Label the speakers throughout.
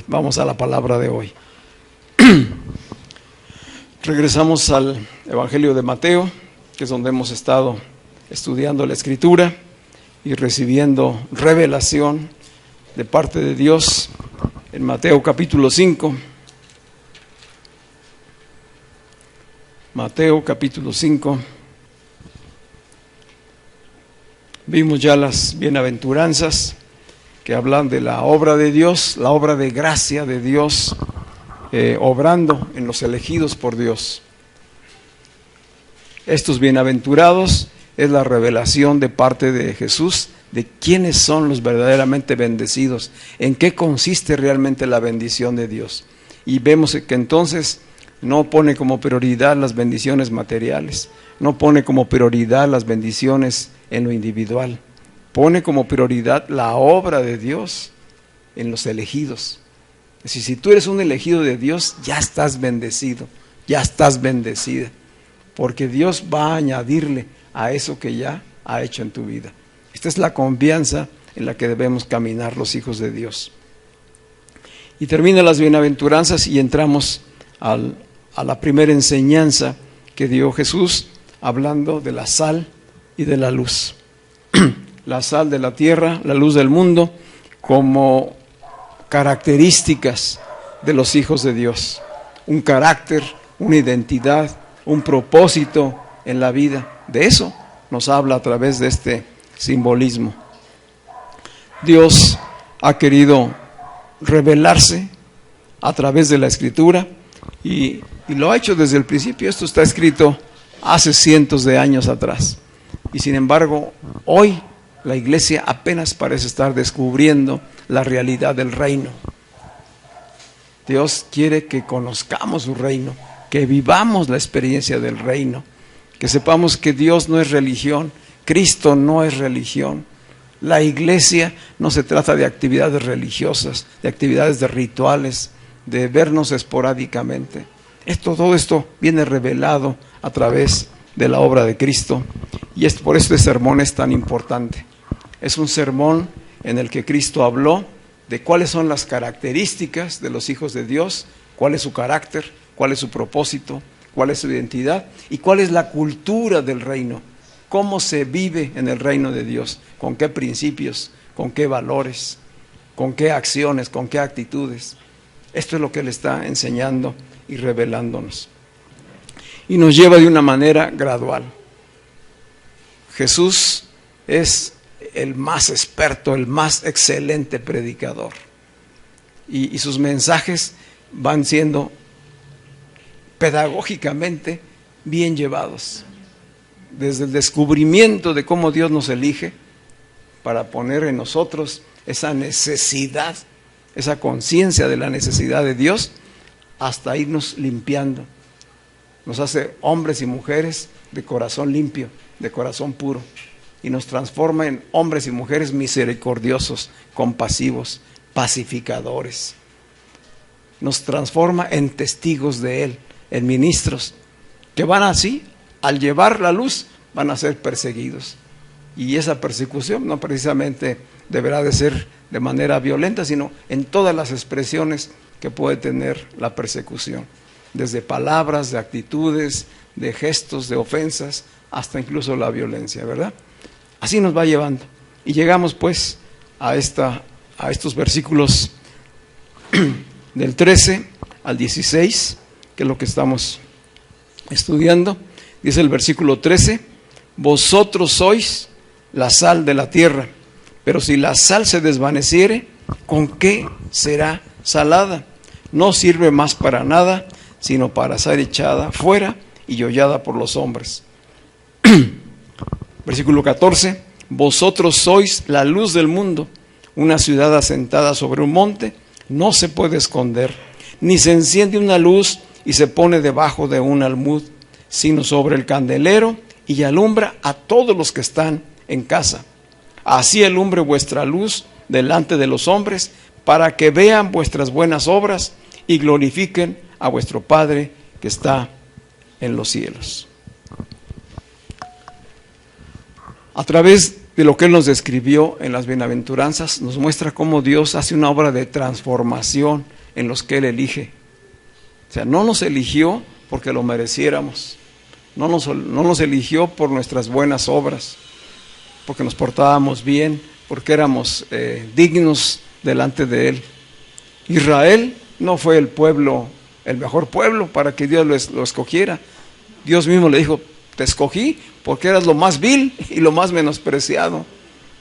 Speaker 1: Vamos a la palabra de hoy. Regresamos al Evangelio de Mateo, que es donde hemos estado estudiando la Escritura y recibiendo revelación de parte de Dios en Mateo capítulo 5. Mateo capítulo 5. Vimos ya las bienaventuranzas que hablan de la obra de Dios, la obra de gracia de Dios, obrando en los elegidos por Dios. Estos bienaventurados es la revelación de parte de Jesús de quiénes son los verdaderamente bendecidos, en qué consiste realmente la bendición de Dios. Y vemos que entonces no pone como prioridad las bendiciones materiales, no pone como prioridad las bendiciones en lo individual. Pone como prioridad la obra de Dios en los elegidos. Es decir, si tú eres un elegido de Dios, ya estás bendecido, ya estás bendecida, porque Dios va a añadirle a eso que ya ha hecho en tu vida. Esta es la confianza en la que debemos caminar los hijos de Dios. Y termina las bienaventuranzas y entramos a la primera enseñanza que dio Jesús, hablando de la sal y de la luz. La sal de la tierra, la luz del mundo, como características de los hijos de Dios. Un carácter, una identidad, un propósito en la vida. De eso nos habla a través de este simbolismo. Dios ha querido revelarse a través de la Escritura y lo ha hecho desde el principio. Esto está escrito hace cientos de años atrás. Y sin embargo, hoy la iglesia apenas parece estar descubriendo la realidad del reino. Dios quiere que conozcamos su reino, que vivamos la experiencia del reino, que sepamos que Dios no es religión, Cristo no es religión. La iglesia no se trata de actividades religiosas, de actividades de rituales, de vernos esporádicamente. Todo esto viene revelado a través de la obra de Cristo, y por eso este sermón es tan importante. Es un sermón en el que Cristo habló de cuáles son las características de los hijos de Dios, cuál es su carácter, cuál es su propósito, cuál es su identidad y cuál es la cultura del reino, cómo se vive en el reino de Dios, con qué principios, con qué valores, con qué acciones, con qué actitudes. Esto es lo que Él está enseñando y revelándonos. Y nos lleva de una manera gradual. Jesús es el más experto, el más excelente predicador. Y sus mensajes van siendo pedagógicamente bien llevados. Desde el descubrimiento de cómo Dios nos elige para poner en nosotros esa necesidad, esa conciencia de la necesidad de Dios, hasta irnos limpiando. Nos hace hombres y mujeres de corazón limpio, de corazón puro. Y nos transforma en hombres y mujeres misericordiosos, compasivos, pacificadores. Nos transforma en testigos de Él, en ministros, que van así, al llevar la luz, van a ser perseguidos. Y esa persecución no precisamente deberá de ser de manera violenta, sino en todas las expresiones que puede tener la persecución. Desde palabras, de actitudes, de gestos, de ofensas, hasta incluso la violencia, ¿verdad? Así nos va llevando. Y llegamos pues a estos versículos del 13 al 16, que es lo que estamos estudiando. Dice el versículo 13: vosotros sois la sal de la tierra, pero si la sal se desvaneciere, ¿con qué será salada? No sirve más para nada, sino para ser echada fuera y hollada por los hombres. Versículo 14: vosotros sois la luz del mundo. Una ciudad asentada sobre un monte no se puede esconder, ni se enciende una luz y se pone debajo de un almud, sino sobre el candelero, y alumbra a todos los que están en casa. Así alumbre vuestra luz delante de los hombres, para que vean vuestras buenas obras y glorifiquen a vuestro Padre que está en los cielos. A través de lo que Él nos describió en las bienaventuranzas, nos muestra cómo Dios hace una obra de transformación en los que Él elige. O sea, no nos eligió porque lo mereciéramos, no nos eligió por nuestras buenas obras, porque nos portábamos bien, porque éramos dignos delante de Él. Israel no fue el pueblo, el mejor pueblo para que Dios lo escogiera. Dios mismo le dijo: te escogí porque eras lo más vil y lo más menospreciado,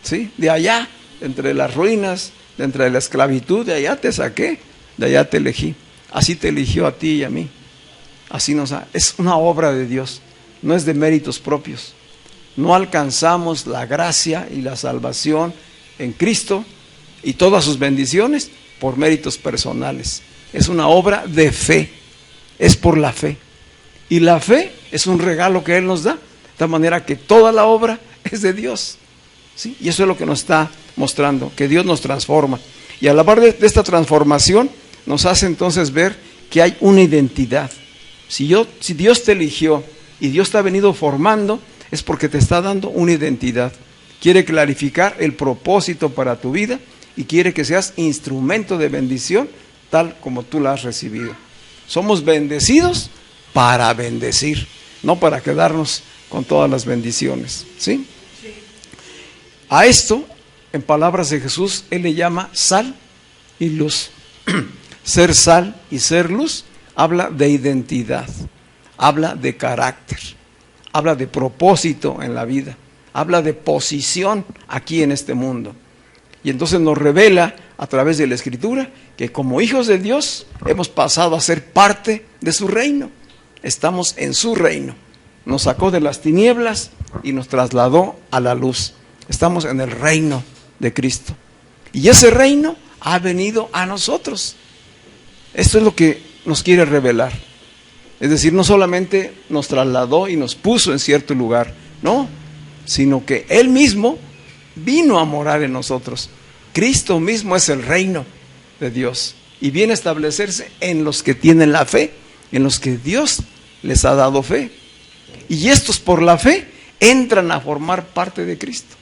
Speaker 1: ¿sí? De allá, entre las ruinas, de entre la esclavitud, de allá te saqué, de allá te elegí. Así te eligió a ti y a mí. Así es una obra de Dios, no es de méritos propios. No alcanzamos la gracia y la salvación en Cristo y todas sus bendiciones por méritos personales. Es una obra de fe, es por la fe. Y la fe es un regalo que Él nos da, de tal manera que toda la obra es de Dios, ¿sí? Y eso es lo que nos está mostrando, que Dios nos transforma. Y a la par de esta transformación nos hace entonces ver que hay una identidad. Si Dios te eligió y Dios te ha venido formando, es porque te está dando una identidad. Quiere clarificar el propósito para tu vida y quiere que seas instrumento de bendición tal como tú la has recibido. Somos bendecidos para bendecir, no para quedarnos con todas las bendiciones, ¿sí? A esto, en palabras de Jesús, Él le llama sal y luz. Ser sal y ser luz habla de identidad, habla de carácter, habla de propósito en la vida, habla de posición aquí en este mundo. Y entonces nos revela a través de la Escritura que como hijos de Dios hemos pasado a ser parte de su reino. Estamos en su reino. Nos sacó de las tinieblas y nos trasladó a la luz. Estamos en el reino de Cristo. Y ese reino ha venido a nosotros. Esto es lo que nos quiere revelar. Es decir, no solamente nos trasladó y nos puso en cierto lugar, no, sino que Él mismo vino a morar en nosotros. Cristo mismo es el reino de Dios y viene a establecerse en los que tienen la fe, en los que Dios les ha dado fe. Y estos por la fe entran a formar parte de Cristo.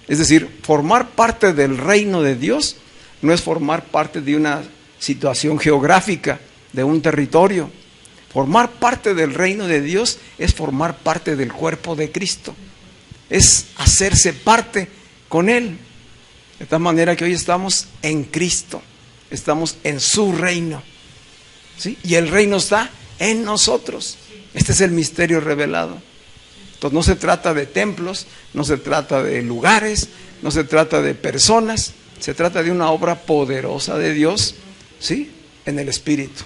Speaker 1: Es decir, formar parte del reino de Dios no es formar parte de una situación geográfica, de un territorio. Formar parte del reino de Dios es formar parte del cuerpo de Cristo. Es hacerse parte con Él. De tal manera que hoy estamos en Cristo, estamos en su reino, ¿sí? Y el reino está en nosotros. Este es el misterio revelado. Entonces no se trata de templos, no se trata de lugares, no se trata de personas, se trata de una obra poderosa de Dios, ¿sí? En el Espíritu,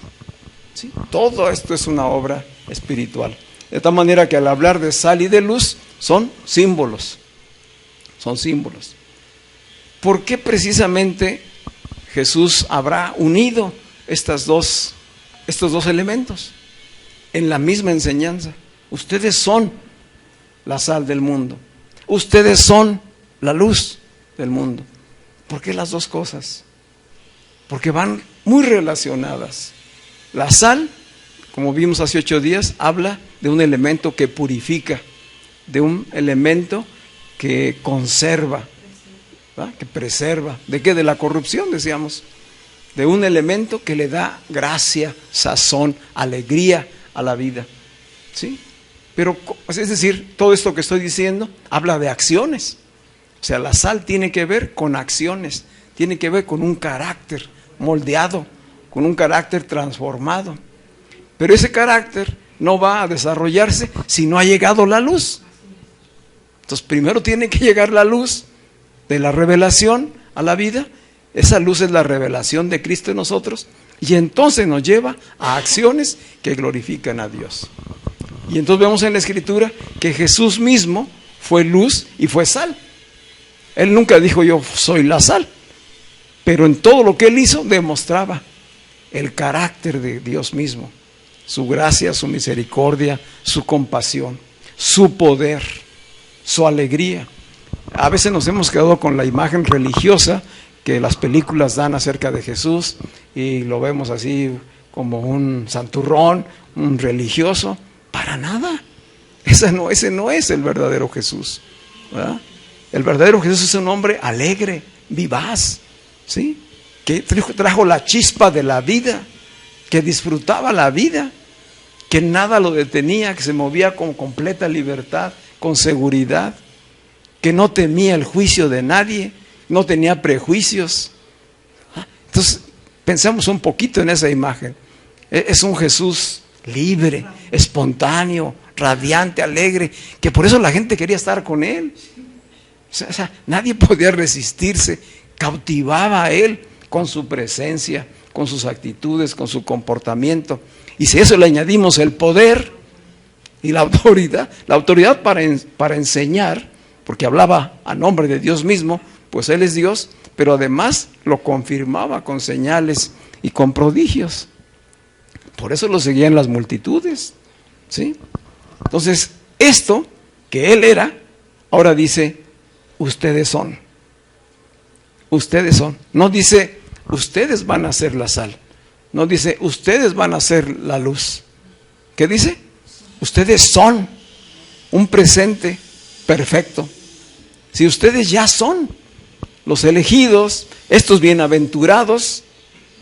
Speaker 1: ¿sí? Todo esto es una obra espiritual. De tal manera que al hablar de sal y de luz son símbolos. Son símbolos. ¿Por qué precisamente Jesús habrá unido estos dos elementos en la misma enseñanza? Ustedes son la sal del mundo. Ustedes son la luz del mundo. ¿Por qué las dos cosas? Porque van muy relacionadas. La sal, como vimos hace 8 días, habla de un elemento que purifica, de un elemento que conserva, ¿verdad? Que preserva. ¿De qué? De la corrupción, decíamos. De un elemento que le da gracia, sazón, alegría a la vida, ¿sí? Pero, es decir, todo esto que estoy diciendo habla de acciones. O sea, la sal tiene que ver con acciones, tiene que ver con un carácter moldeado, con un carácter transformado. Pero ese carácter no va a desarrollarse si no ha llegado la luz. Entonces, primero tiene que llegar la luz de la revelación a la vida. Esa luz es la revelación de Cristo en nosotros y entonces nos lleva a acciones que glorifican a Dios. Y entonces vemos en la Escritura que Jesús mismo fue luz y fue sal. Él nunca dijo yo soy la sal, pero en todo lo que Él hizo demostraba el carácter de Dios mismo, su gracia, su misericordia, su compasión, su poder, su alegría. A veces nos hemos quedado con la imagen religiosa que las películas dan acerca de Jesús y lo vemos así como un santurrón, un religioso. Para nada. Ese no es el verdadero Jesús, ¿verdad? El verdadero Jesús es un hombre alegre, vivaz, ¿sí? Que trajo la chispa de la vida, que disfrutaba la vida, que nada lo detenía, que se movía con completa libertad, con seguridad, que no temía el juicio de nadie, no tenía prejuicios. Entonces, pensemos un poquito en esa imagen. Es un Jesús libre, espontáneo, radiante, alegre, que por eso la gente quería estar con él. O sea, nadie podía resistirse, cautivaba a él con su presencia, con sus actitudes, con su comportamiento. Y si a eso le añadimos el poder y la autoridad para enseñar, porque hablaba a nombre de Dios mismo, pues él es Dios, pero además lo confirmaba con señales y con prodigios. Por eso lo seguían las multitudes, ¿sí? Entonces, esto que él era, ahora dice, ustedes son. Ustedes son. No dice, ustedes van a ser la sal. No dice, ustedes van a ser la luz. ¿Qué dice? Ustedes son un presente perfecto. Si ustedes ya son los elegidos, estos bienaventurados,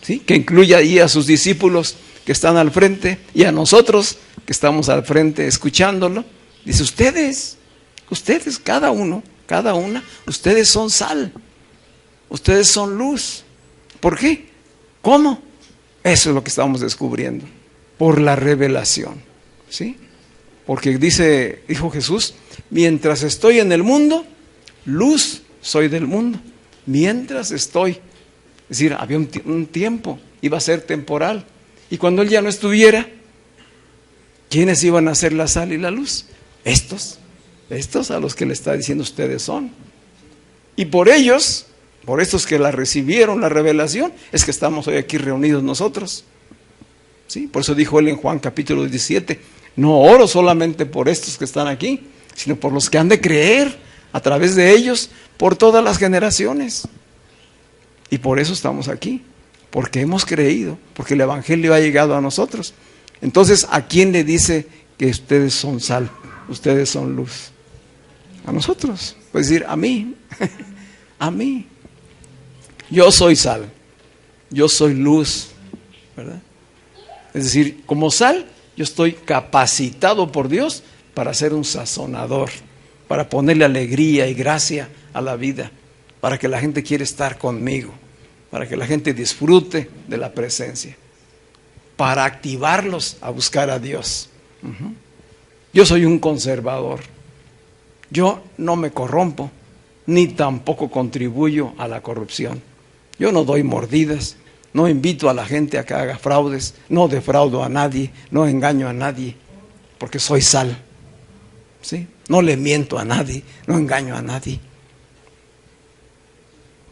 Speaker 1: ¿sí? Que incluye ahí a sus discípulos que están al frente y a nosotros que estamos al frente escuchándolo. Dice, ustedes, cada uno, cada una, ustedes son sal, ustedes son luz. ¿Por qué? ¿Cómo? Eso es lo que estamos descubriendo, por la revelación, ¿sí? Porque dijo Jesús, mientras estoy en el mundo, luz soy del mundo. Mientras estoy, es decir, había un tiempo, iba a ser temporal. Y cuando él ya no estuviera, ¿quiénes iban a ser la sal y la luz? Estos a los que le está diciendo ustedes son. Y por ellos, por estos que la recibieron, la revelación, es que estamos hoy aquí reunidos nosotros. ¿Sí? Por eso dijo él en Juan capítulo 17, no oro solamente por estos que están aquí, sino por los que han de creer a través de ellos por todas las generaciones. Y por eso estamos aquí, porque hemos creído, porque el evangelio ha llegado a nosotros. Entonces, ¿a quién le dice que ustedes son sal, ustedes son luz? A nosotros, puede decir a mí, a mí. Yo soy sal, yo soy luz, ¿verdad? Es decir, como sal, yo estoy capacitado por Dios para ser un sazonador, para ponerle alegría y gracia a la vida, para que la gente quiera estar conmigo, para que la gente disfrute de la presencia, para activarlos a buscar a Dios. Yo soy un conservador, yo no me corrompo, ni tampoco contribuyo a la corrupción. Yo no doy mordidas, no invito a la gente a que haga fraudes, no defraudo a nadie, no engaño a nadie, porque soy sal, ¿sí? No le miento a nadie, no engaño a nadie.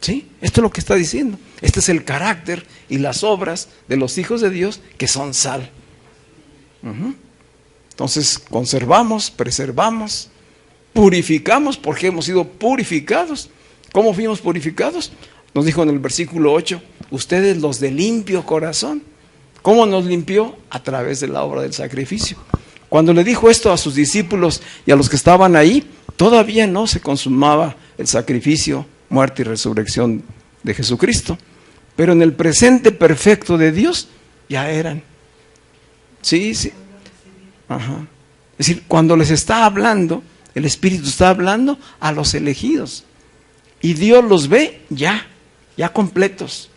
Speaker 1: ¿Sí? Esto es lo que está diciendo. Este es el carácter y las obras de los hijos de Dios que son sal. Entonces conservamos, preservamos, purificamos porque hemos sido purificados. ¿Cómo fuimos purificados? Nos dijo en el versículo 8, ustedes los de limpio corazón. ¿Cómo nos limpió? A través de la obra del sacrificio. Cuando le dijo esto a sus discípulos y a los que estaban ahí, todavía no se consumaba el sacrificio, muerte y resurrección de Jesucristo. Pero en el presente perfecto de Dios ya eran. Sí. Ajá. Es decir, cuando les está hablando, el Espíritu está hablando a los elegidos. Y Dios los ve ya completos,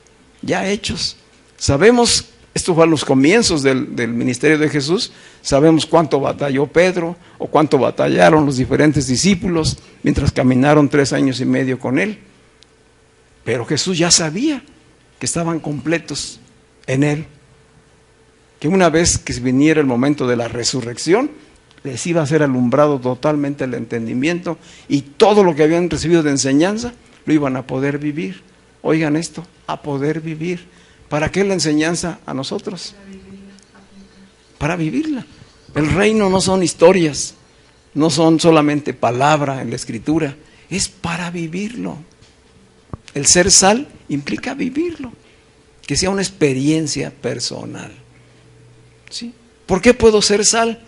Speaker 1: ya hechos. Sabemos, esto fue a los comienzos del ministerio de Jesús, sabemos cuánto batalló Pedro o cuánto batallaron los diferentes discípulos mientras caminaron 3 años y medio con él. Pero Jesús ya sabía que estaban completos en él, que una vez que viniera el momento de la resurrección, les iba a ser alumbrado totalmente el entendimiento y todo lo que habían recibido de enseñanza lo iban a poder vivir. Oigan esto, a poder vivir. ¿Para qué la enseñanza a nosotros? para vivirla. El reino no son historias, no son solamente palabra en la Escritura, es para vivirlo. El ser sal implica vivirlo, que sea una experiencia personal. ¿Sí? ¿Por qué puedo ser sal?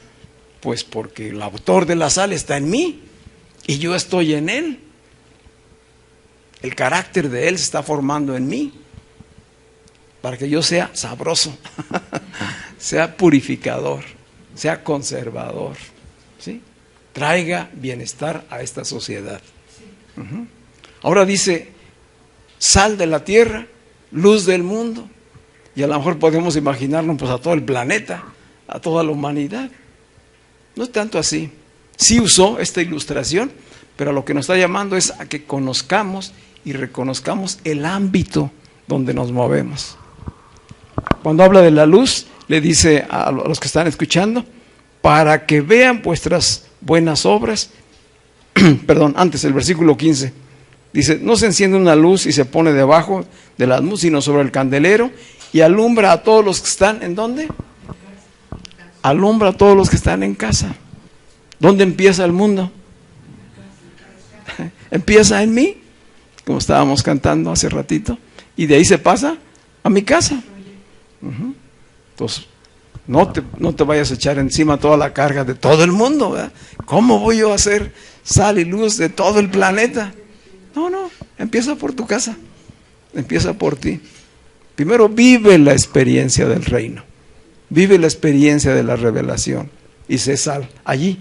Speaker 1: Pues porque el autor de la sal está en mí y yo estoy en él. El carácter de él se está formando en mí para que yo sea sabroso, sea purificador, sea conservador, ¿sí? Traiga bienestar a esta sociedad. Ahora dice, sal de la tierra, luz del mundo. Y a lo mejor podemos imaginarnos pues a todo el planeta, a toda la humanidad. No es tanto así. Sí usó esta ilustración, pero a lo que nos está llamando es a que conozcamos y reconozcamos el ámbito donde nos movemos. Cuando habla de la luz, le dice a los que están escuchando, para que vean vuestras buenas obras. Perdón, antes el versículo 15. Dice, no se enciende una luz y se pone debajo de la luz, sino sobre el candelero y alumbra a todos los que están, ¿en dónde? Alumbra a todos los que están en casa. ¿Dónde empieza el mundo? Empieza en mí, como estábamos cantando hace ratito, y de ahí se pasa a mi casa. Entonces, no te vayas a echar encima toda la carga de todo el mundo, ¿verdad? ¿Cómo voy yo a hacer sal y luz de todo el planeta? No, empieza por tu casa, empieza por ti. Primero vive la experiencia del reino, vive la experiencia de la revelación y sé sal allí,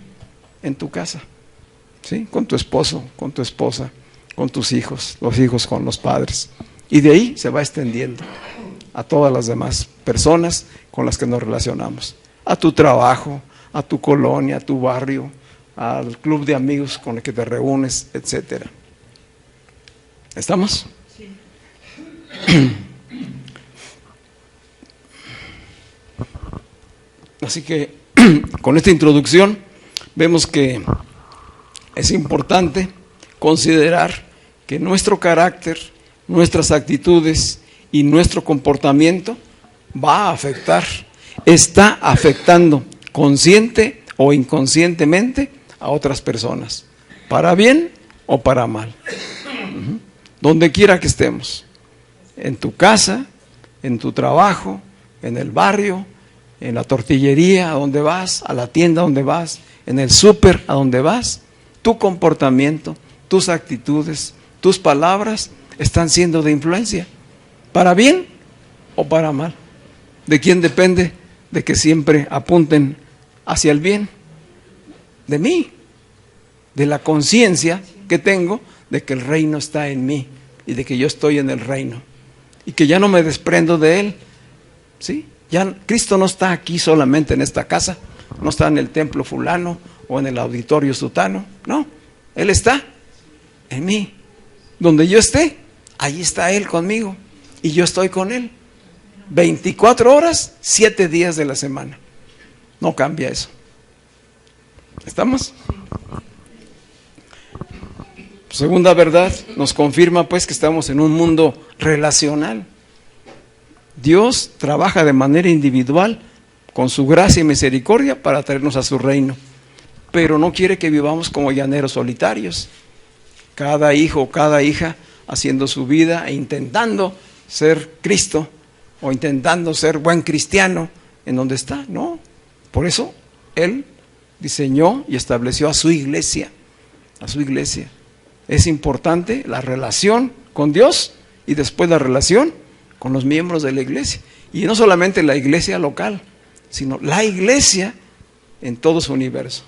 Speaker 1: en tu casa, ¿sí? Con tu esposo, con tu esposa, con tus hijos, los hijos con los padres. Y de ahí se va extendiendo a todas las demás personas con las que nos relacionamos, a tu trabajo, a tu colonia, a tu barrio, al club de amigos con el que te reúnes, etcétera. ¿Estamos? Sí. Así que con esta introducción vemos que es importante considerar que nuestro carácter, nuestras actitudes y nuestro comportamiento va a afectar, está afectando consciente o inconscientemente a otras personas, para bien o para mal. Donde quiera que estemos, en tu casa, en tu trabajo, en el barrio, en la tortillería a donde vas, a la tienda a donde vas, en el súper a donde vas, tu comportamiento, tus actitudes, tus palabras están siendo de influencia, para bien o para mal. ¿De quién depende? De que siempre apunten hacia el bien. De mí, de la conciencia que tengo de que el reino está en mí y de que yo estoy en el reino y que ya no me desprendo de él, ¿sí? Ya Cristo no está aquí solamente en esta casa, no está en el templo fulano o en el auditorio sutano, no, él está en mí. Donde yo esté, ahí está él conmigo y yo estoy con él 24 horas, 7 días de la semana. No cambia eso. ¿Estamos? Segunda verdad, nos confirma pues que estamos en un mundo relacional. Dios trabaja de manera individual con su gracia y misericordia para traernos a su reino, pero no quiere que vivamos como llaneros solitarios, cada hijo o cada hija haciendo su vida e intentando ser Cristo o intentando ser buen cristiano en donde está. No, por eso Él diseñó y estableció a su iglesia, a su iglesia. Es importante la relación con Dios y después la relación con los miembros de la iglesia. Y no solamente la iglesia local, sino la iglesia en todo su universo.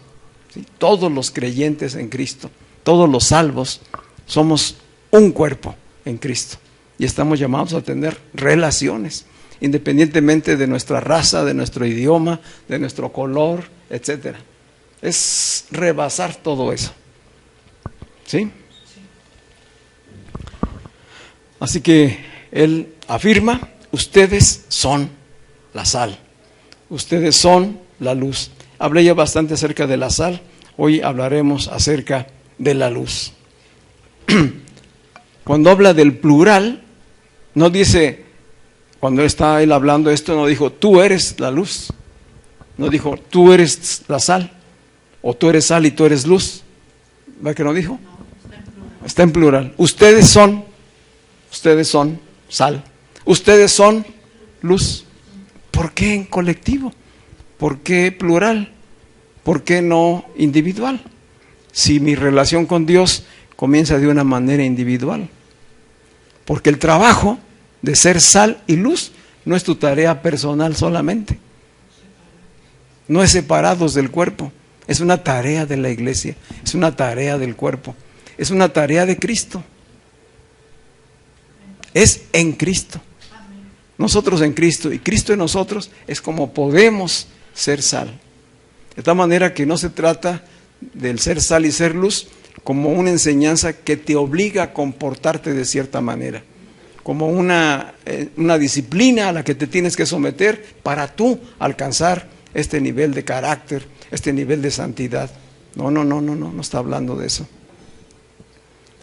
Speaker 1: ¿Sí? Todos los creyentes en Cristo, todos los salvos, somos un cuerpo en Cristo. Y estamos llamados a tener relaciones, independientemente de nuestra raza, de nuestro idioma, de nuestro color, etcétera. Es rebasar todo eso. ¿Sí? Así que Él afirma, ustedes son la sal, ustedes son la luz. Hablé ya bastante acerca de la sal, hoy hablaremos acerca de la luz. Cuando habla del plural, no dice, cuando está Él hablando esto, no dijo, tú eres la luz. No dijo, tú eres la sal, o tú eres sal y tú eres luz. ¿Verdad que no dijo? Está en plural. Ustedes son sal. Ustedes son luz. ¿Por qué en colectivo? ¿Por qué plural? ¿Por qué no individual? Si mi relación con Dios comienza de una manera individual. Porque el trabajo de ser sal y luz no es tu tarea personal solamente. No es separados del cuerpo. Es una tarea de la iglesia. Es una tarea del cuerpo. Es una tarea de Cristo. Es en Cristo. Nosotros en Cristo y Cristo en nosotros es como podemos ser sal. De tal manera que no se trata del ser sal y ser luz como una enseñanza que te obliga a comportarte de cierta manera, como una disciplina a la que te tienes que someter para tú alcanzar este nivel de carácter, este nivel de santidad. No está hablando de eso.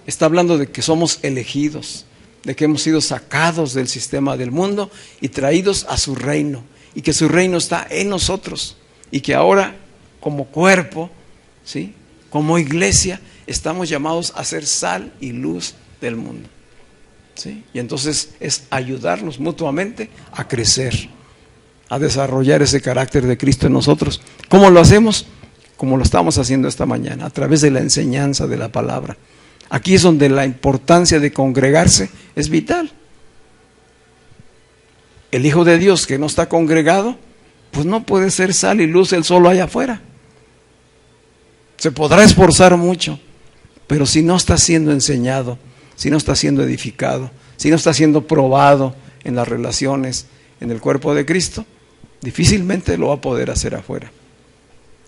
Speaker 1: Está hablando de que somos elegidos, de que hemos sido sacados del sistema del mundo y traídos a su reino, y que su reino está en nosotros, y que ahora como cuerpo, ¿sí?, como iglesia, estamos llamados a ser sal y luz del mundo, ¿sí? Y entonces es ayudarnos mutuamente a crecer, a desarrollar ese carácter de Cristo en nosotros. ¿Cómo lo hacemos? Como lo estamos haciendo esta mañana, a través de la enseñanza de la palabra. Aquí es donde la importancia de congregarse es vital. El Hijo de Dios que no está congregado, pues no puede ser sal y luz él solo allá afuera. Se podrá esforzar mucho, pero si no está siendo enseñado, si no está siendo edificado, si no está siendo probado en las relaciones, en el cuerpo de Cristo, difícilmente lo va a poder hacer afuera.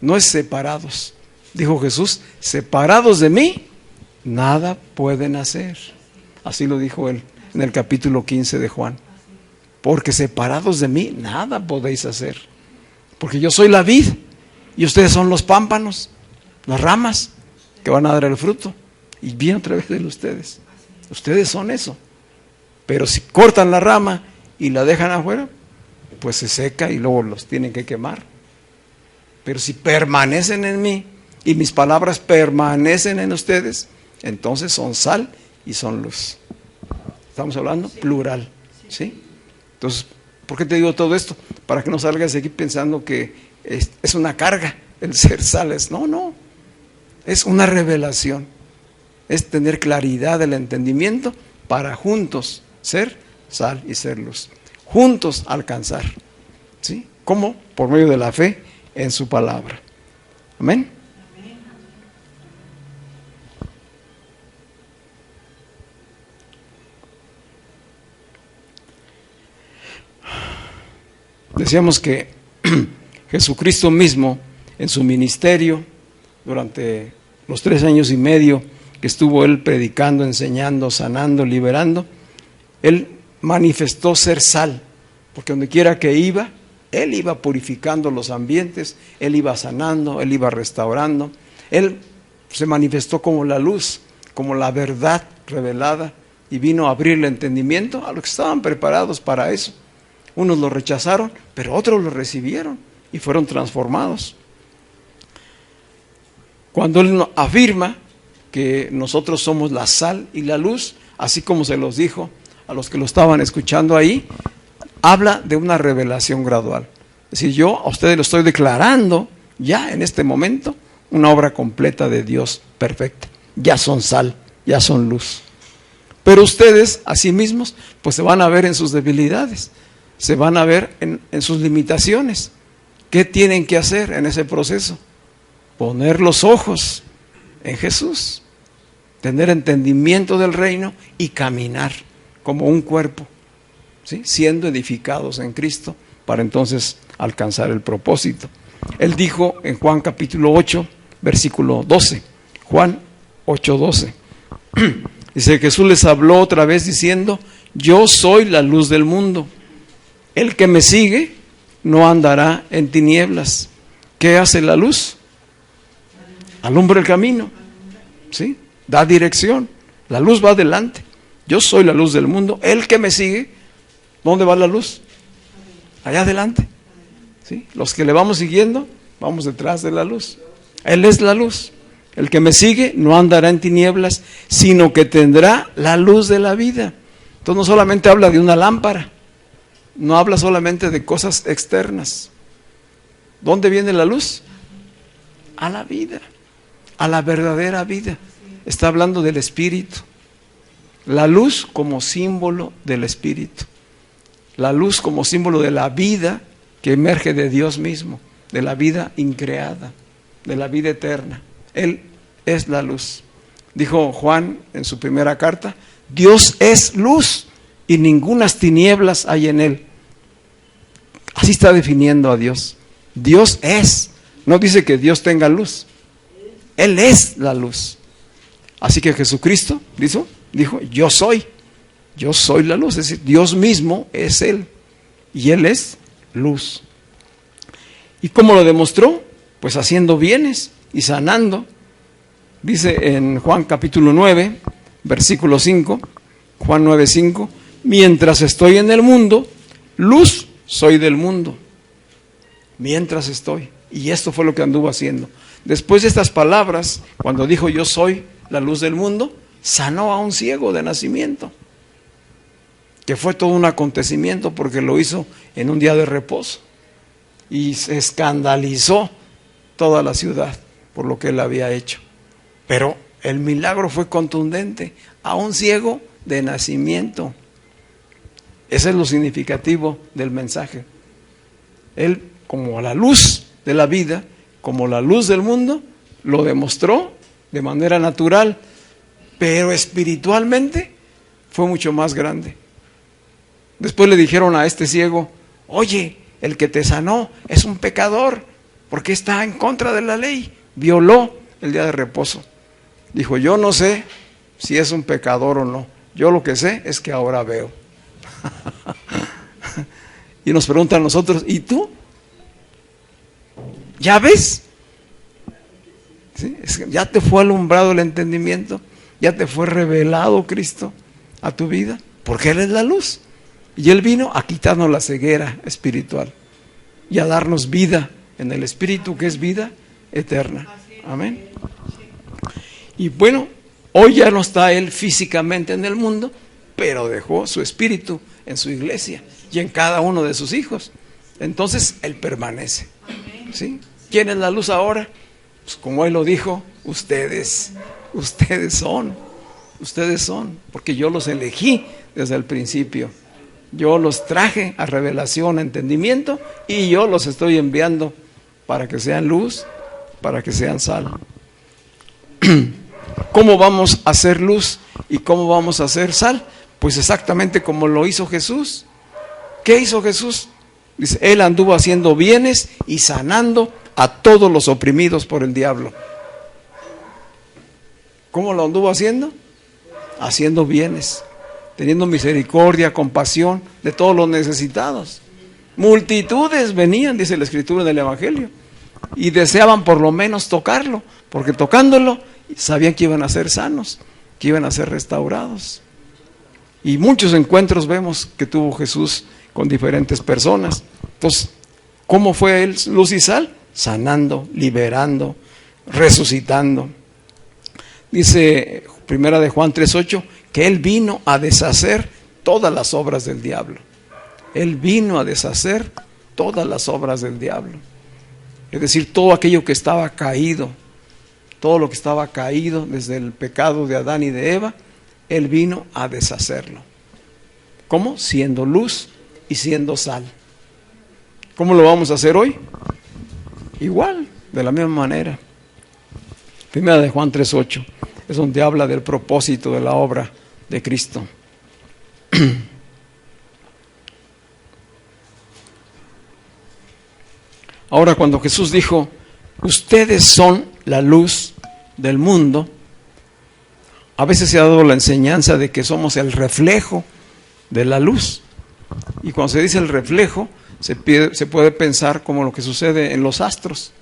Speaker 1: No es separados. Dijo Jesús, separados de mí, nada pueden hacer. Así lo dijo él en el capítulo 15 de Juan. Porque separados de mí, nada podéis hacer. Porque yo soy la vid y ustedes son los pámpanos, las ramas que van a dar el fruto. Y viene otra vez de ustedes. Ustedes son eso. Pero si cortan la rama y la dejan afuera, pues se seca y luego los tienen que quemar. Pero si permanecen en mí y mis palabras permanecen en ustedes, entonces son sal y son luz. Estamos hablando plural, ¿sí? Entonces, ¿por qué te digo todo esto? Para que no salgas de aquí pensando que es una carga el ser sales. No, es una revelación. Es tener claridad del entendimiento para juntos ser sal y ser luz. Juntos alcanzar, ¿sí? ¿Cómo? Por medio de la fe en su palabra. Amén. Decíamos que Jesucristo mismo en su ministerio, durante los 3 años y medio que estuvo él predicando, enseñando, sanando, liberando, él manifestó ser sal, porque donde quiera que iba, él iba purificando los ambientes, él iba sanando, él iba restaurando, él se manifestó como la luz, como la verdad revelada, y vino a abrir el entendimiento a los que estaban preparados para eso. Unos lo rechazaron, pero otros lo recibieron y fueron transformados. Cuando él afirma que nosotros somos la sal y la luz, así como se los dijo a los que lo estaban escuchando ahí, habla de una revelación gradual. Es decir, yo a ustedes lo estoy declarando ya en este momento una obra completa de Dios perfecta. Ya son sal, ya son luz. Pero ustedes, a sí mismos, pues se van a ver en sus debilidades, se van a ver en sus limitaciones. ¿Qué tienen que hacer en ese proceso? Poner los ojos en Jesús, tener entendimiento del reino y caminar como un cuerpo, ¿sí?, siendo edificados en Cristo para entonces alcanzar el propósito. Él dijo en Juan capítulo 8, versículo 12, Juan 8:12, dice: Jesús les habló otra vez diciendo: yo soy la luz del mundo. El que me sigue no andará en tinieblas. ¿Qué hace la luz? Alumbra el camino, ¿sí? Da dirección. La luz va adelante. Yo soy la luz del mundo. El que me sigue, ¿dónde va la luz? Allá adelante. ¿sí? Los que le vamos siguiendo, vamos detrás de la luz. Él es la luz. El que me sigue no andará en tinieblas, sino que tendrá la luz de la vida. Entonces no solamente habla de una lámpara, no habla solamente de cosas externas. ¿Dónde viene la luz? A la vida, a la verdadera vida. Está hablando del Espíritu. La luz como símbolo del Espíritu. La luz como símbolo de la vida que emerge de Dios mismo, de la vida increada, de la vida eterna. Él es la luz. Dijo Juan en su primera carta, Dios es luz y ningunas tinieblas hay en Él. Así está definiendo a Dios. Dios es. No dice que Dios tenga luz. Él es la luz. Así que Jesucristo dijo, yo soy la luz. Es decir, Dios mismo es Él. Y Él es luz. ¿Y cómo lo demostró? Pues haciendo bienes y sanando. Dice en Juan capítulo 9, versículo 5, Juan 9, 5, mientras estoy en el mundo, luz soy del mundo. Mientras estoy. Y esto fue lo que anduvo haciendo. Después de estas palabras, cuando dijo yo soy la luz del mundo, sanó a un ciego de nacimiento. Que fue todo un acontecimiento porque lo hizo en un día de reposo. Y se escandalizó toda la ciudad por lo que él había hecho. Pero el milagro fue contundente. A un ciego de nacimiento. Ese es lo significativo del mensaje. Él, como la luz de la vida, como la luz del mundo, lo demostró de manera natural, pero espiritualmente fue mucho más grande. Después le dijeron a este ciego, oye, el que te sanó es un pecador, porque está en contra de la ley, violó el día de reposo. Dijo, yo no sé si es un pecador o no, yo lo que sé es que ahora veo. Y nos preguntan a nosotros, ¿y tú? ¿Ya ves? ¿Sí? ¿Ya te fue alumbrado el entendimiento? ¿Ya te fue revelado Cristo a tu vida? Porque Él es la luz. Y Él vino a quitarnos la ceguera espiritual y a darnos vida en el Espíritu, que es vida eterna. Amén. Y bueno, hoy ya no está Él físicamente en el mundo, pero dejó su Espíritu en su iglesia y en cada uno de sus hijos. Entonces Él permanece. ¿Sí? ¿Quién es la luz ahora? Pues como Él lo dijo, ustedes son, porque yo los elegí desde el principio. Yo los traje a revelación, a entendimiento, y yo los estoy enviando para que sean luz, para que sean sal. ¿Cómo vamos a hacer luz y cómo vamos a hacer sal? Pues exactamente como lo hizo Jesús. ¿Qué hizo Jesús? Dice, Él anduvo haciendo bienes y sanando a todos los oprimidos por el diablo. ¿Cómo lo anduvo haciendo? Haciendo bienes, teniendo misericordia, compasión de todos los necesitados. Multitudes venían, dice la Escritura en el Evangelio, y deseaban por lo menos tocarlo, porque tocándolo sabían que iban a ser sanos, que iban a ser restaurados. Y muchos encuentros vemos que tuvo Jesús con diferentes personas. Entonces, ¿cómo fue Él luz y sal? Sanando, liberando, resucitando. Dice Primera de Juan 3:8 que Él vino a deshacer todas las obras del diablo. Él vino a deshacer todas las obras del diablo. Es decir, todo aquello que estaba caído, todo lo que estaba caído desde el pecado de Adán y de Eva, Él vino a deshacerlo. ¿Cómo? Siendo luz y siendo sal. ¿Cómo lo vamos a hacer hoy? Igual, de la misma manera. Primera de Juan 3:8 es donde habla del propósito de la obra de Cristo. Ahora, cuando Jesús dijo, ustedes son la luz del mundo, a veces se ha dado la enseñanza de que somos el reflejo de la luz. Y cuando se dice el reflejo, se puede pensar como lo que sucede en los astros.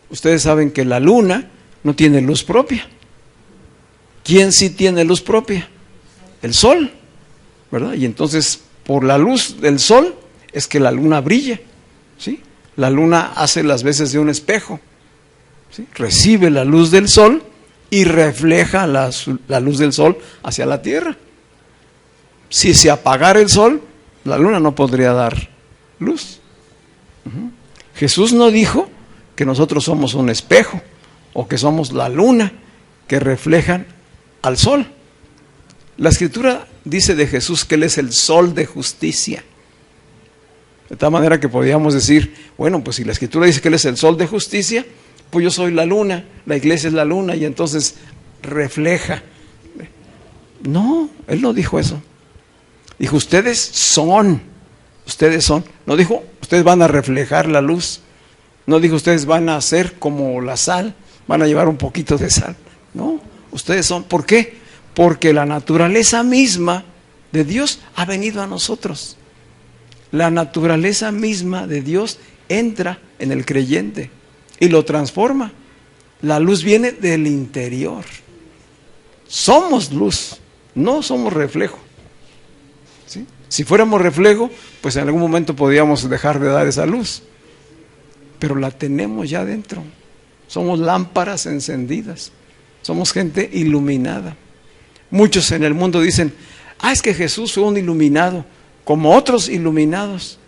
Speaker 1: Ustedes saben que la luna no tiene luz propia. ¿Quién sí tiene luz propia? El sol, ¿verdad? Y entonces, por la luz del sol, es que la luna brilla, ¿sí? La luna hace las veces de un espejo, ¿sí? Recibe la luz del sol y refleja la luz del sol hacia la tierra. Si se apagara el sol, la luna no podría dar luz. Jesús no dijo que nosotros somos un espejo o que somos la luna que reflejan al sol. La Escritura dice de Jesús que Él es el sol de justicia. De tal manera que podríamos decir, bueno, pues si la Escritura dice que Él es el sol de justicia, pues yo soy la luna, la iglesia es la luna y entonces refleja. No, Él no dijo eso. Dijo, ustedes son. No dijo, ustedes van a reflejar la luz. No dijo, ustedes van a ser como la sal, van a llevar un poquito de sal. No, ustedes son. ¿Por qué? Porque la naturaleza misma de Dios ha venido a nosotros. La naturaleza misma de Dios entra en el creyente y lo transforma. La luz viene del interior. Somos luz, no somos reflejo. ¿Sí? Si fuéramos reflejo, pues en algún momento podríamos dejar de dar esa luz. Pero la tenemos ya dentro. Somos lámparas encendidas. Somos gente iluminada. Muchos en el mundo dicen, es que Jesús fue un iluminado, como otros iluminados.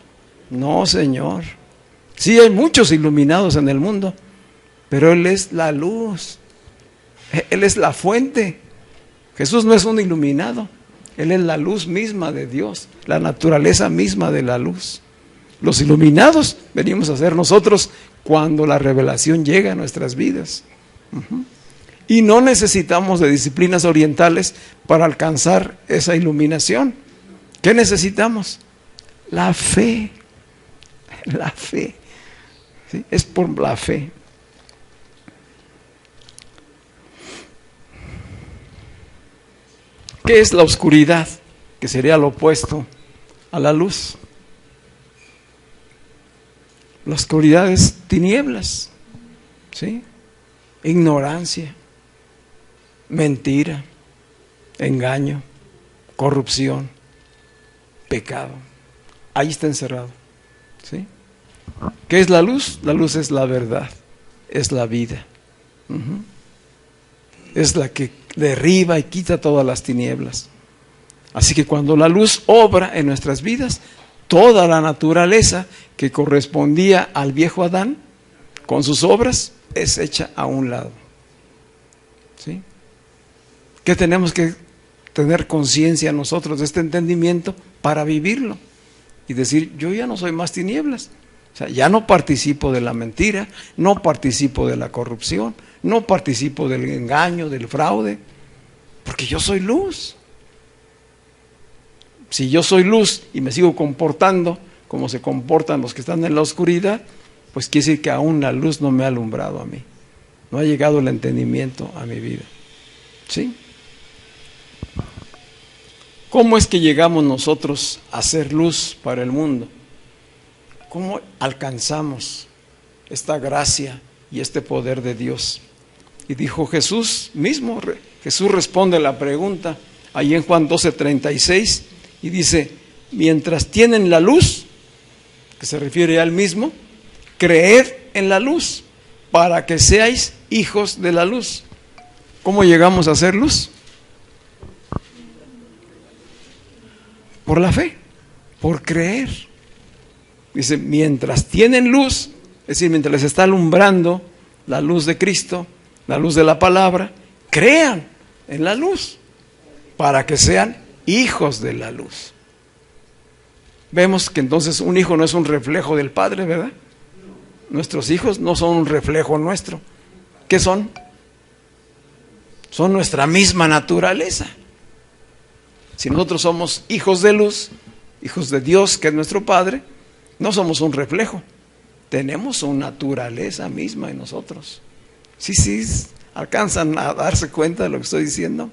Speaker 1: No, Señor. Sí hay muchos iluminados en el mundo, pero Él es la luz. Él es la fuente. Jesús no es un iluminado. Él es la luz misma de Dios, la naturaleza misma de la luz. Los iluminados venimos a ser nosotros cuando la revelación llega a nuestras vidas. Y no necesitamos de disciplinas orientales para alcanzar esa iluminación. ¿Qué necesitamos? La fe. La fe. ¿Sí? Es por la fe. ¿Qué es la oscuridad? Que sería lo opuesto a la luz. La oscuridad es tinieblas, ¿sí? Ignorancia, mentira, engaño, corrupción, pecado. Ahí está encerrado, ¿sí? ¿Qué es la luz? La luz es la verdad, es la vida. Es la que derriba y quita todas las tinieblas. Así que cuando la luz obra en nuestras vidas, toda la naturaleza que correspondía al viejo Adán, con sus obras, es hecha a un lado. ¿Sí? ¿Qué tenemos que tener conciencia nosotros de este entendimiento para vivirlo? Y decir, yo ya no soy más tinieblas. O sea, ya no participo de la mentira, no participo de la corrupción, no participo del engaño, del fraude, porque yo soy luz. Si yo soy luz y me sigo comportando como se comportan los que están en la oscuridad, pues quiere decir que aún la luz no me ha alumbrado a mí. No ha llegado el entendimiento a mi vida. ¿Sí? ¿Cómo es que llegamos nosotros a ser luz para el mundo? ¿Cómo alcanzamos esta gracia y este poder de Dios? Y dijo Jesús mismo, Jesús responde la pregunta ahí en Juan 12:36 y dice, mientras tienen la luz, que se refiere a él mismo, creed en la luz para que seáis hijos de la luz. ¿Cómo llegamos a ser luz? Por la fe, por creer. Dice, mientras tienen luz, es decir, mientras les está alumbrando la luz de Cristo, la luz de la palabra, crean en la luz para que sean hijos de la luz. Vemos que entonces un hijo no es un reflejo del Padre, ¿verdad? Nuestros hijos no son un reflejo nuestro. ¿Qué son? Son nuestra misma naturaleza. Si nosotros somos hijos de luz, hijos de Dios, que es nuestro Padre, no somos un reflejo. Tenemos su naturaleza misma en nosotros. Sí, ¿alcanzan a darse cuenta de lo que estoy diciendo?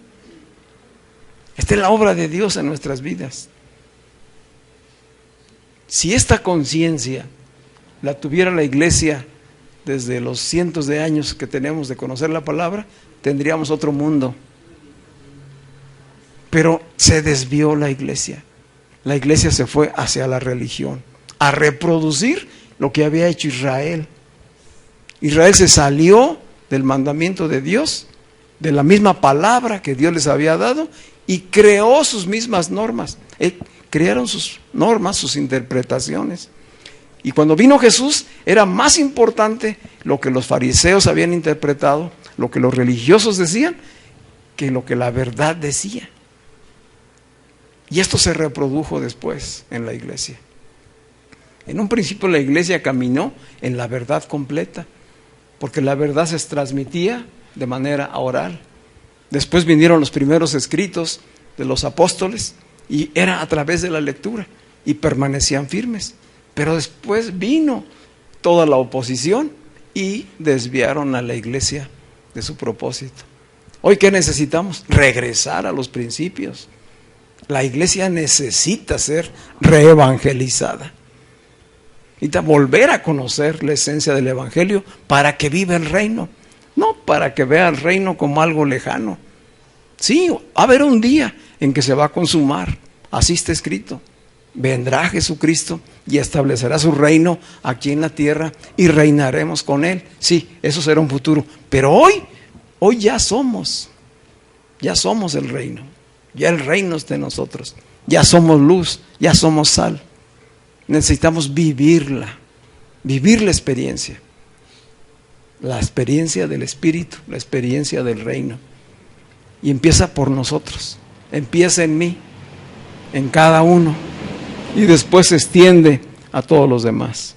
Speaker 1: Esta es la obra de Dios en nuestras vidas. Si esta conciencia la tuviera la iglesia desde los cientos de años que tenemos de conocer la palabra, tendríamos otro mundo. Pero se desvió la iglesia. La iglesia se fue hacia la religión, a reproducir lo que había hecho Israel. Israel se salió del mandamiento de Dios, de la misma palabra que Dios les había dado, y creó sus mismas normas. Crearon sus normas, sus interpretaciones. Y cuando vino Jesús, era más importante lo que los fariseos habían interpretado, lo que los religiosos decían, que lo que la verdad decía. Y esto se reprodujo después en la iglesia. En un principio la iglesia caminó en la verdad completa, porque la verdad se transmitía de manera oral. Después vinieron los primeros escritos de los apóstoles y era a través de la lectura y permanecían firmes. Pero después vino toda la oposición y desviaron a la iglesia de su propósito. Hoy, ¿qué necesitamos? Regresar a los principios. La iglesia necesita ser reevangelizada. Necesita volver a conocer la esencia del evangelio para que viva el reino. No para que vea el reino como algo lejano. Sí, va a haber un día en que se va a consumar. Así está escrito. Vendrá Jesucristo y establecerá su reino aquí en la tierra y reinaremos con Él. Sí, eso será un futuro. Pero hoy ya somos el reino. Ya el reino está en nosotros. Ya somos luz, ya somos sal. Necesitamos vivirla, vivir la experiencia del Espíritu, la experiencia del reino. Y empieza por nosotros, empieza en mí, en cada uno, y después se extiende a todos los demás.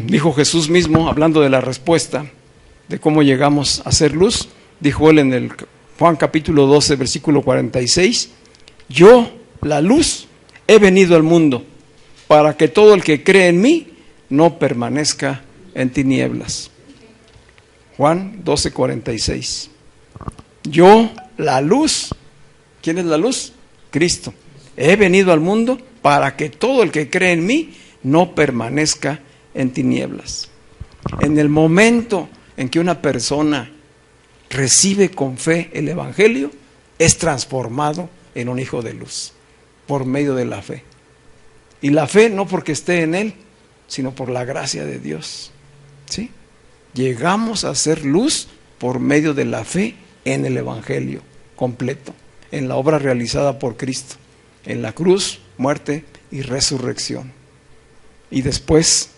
Speaker 1: Dijo Jesús mismo, hablando de la respuesta, de cómo llegamos a ser luz, dijo él en el Juan capítulo 12, versículo 46, yo, la luz, he venido al mundo para que todo el que cree en mí no permanezca en tinieblas. Juan 12, 46. Yo, la luz, ¿quién es la luz? Cristo. He venido al mundo para que todo el que cree en mí no permanezca en tinieblas. En el momento en que una persona recibe con fe el evangelio, es transformado en un hijo de luz por medio de la fe. Y la fe no porque esté en él, sino por la gracia de Dios. ¿Sí? Llegamos a ser luz por medio de la fe en el evangelio completo, en la obra realizada por Cristo, en la cruz, muerte y resurrección. Y después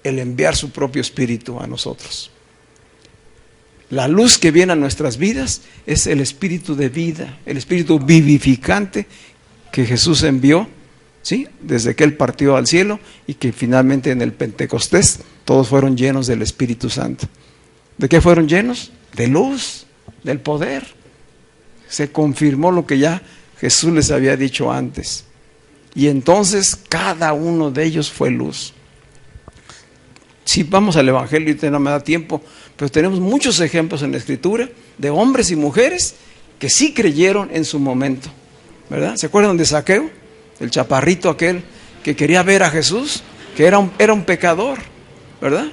Speaker 1: el enviar su propio espíritu a nosotros. La luz que viene a nuestras vidas es el espíritu de vida, el espíritu vivificante que Jesús envió, ¿sí?, desde que Él partió al cielo y que finalmente en el Pentecostés todos fueron llenos del Espíritu Santo. ¿De qué fueron llenos? De luz, del poder. Se confirmó lo que ya Jesús les había dicho antes. Y entonces cada uno de ellos fue luz. Si vamos al Evangelio, y no me da tiempo, pero tenemos muchos ejemplos en la Escritura de hombres y mujeres que sí creyeron en su momento, ¿verdad? ¿Se acuerdan de Zaqueo? El chaparrito aquel que quería ver a Jesús, que era un pecador, ¿verdad?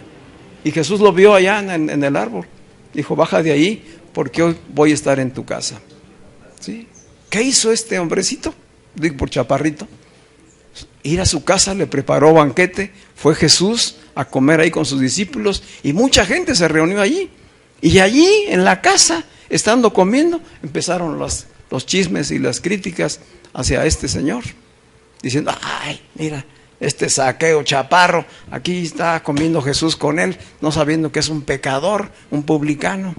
Speaker 1: Y Jesús lo vio allá en el árbol. Dijo, baja de ahí porque hoy voy a estar en tu casa. ¿Sí? ¿Qué hizo este hombrecito? Digo, por chaparrito. Ir a su casa, le preparó banquete, fue Jesús a comer ahí con sus discípulos y mucha gente se reunió allí. Y allí en la casa, estando comiendo, empezaron los chismes y las críticas hacia este señor, diciendo, ay, mira, este Zaqueo chaparro, aquí está comiendo Jesús con él, no sabiendo que es un pecador, un publicano.